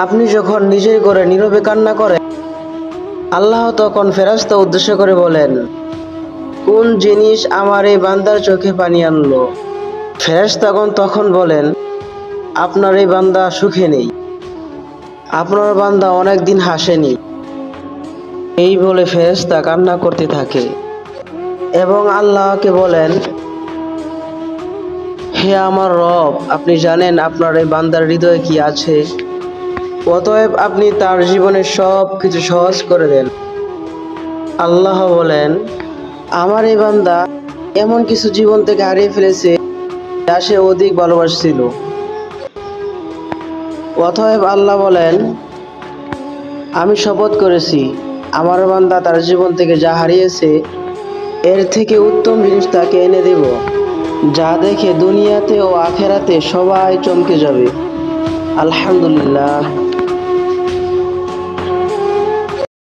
আপনি যখন নিজের ঘরে নীরবে কান্না করেন, আল্লাহ তখন ফেরেশতা উদ্দেশ্য করে বলেন, কোন জিনিস আমার এই বান্দার চোখে পানি আনলো? ফেরেশতাগণ তখন বলেন, আপনার এই বান্দা সুখে নেই, আপনার বান্দা অনেক দিন হাসেনি। এই বলে ফেরেশতা কান্না করতে থাকে এবং আল্লাহকে বলেন, হে আমার রব, আপনি জানেন আপনার এই বান্দার হৃদয়ে কি আছে, অতএব আপনি তার জীবনের সব কিছু সহজ করে দেন। আল্লাহ বলেন, আমার এই বান্দা এমন কিছু জীবন থেকে হারিয়ে ফেলেছে যা সে অধিক ভালোবাসছিল। অতএব আল্লাহ বলেন, আমি শপথ করেছি, আমার বান্দা তার জীবন থেকে যা হারিয়েছে এর থেকে উত্তম জিনিস তাকে এনে দেব, যা দেখে দুনিয়াতে ও আখেরাতে সবাই চমকে যাবে। আলহামদুলিল্লাহ।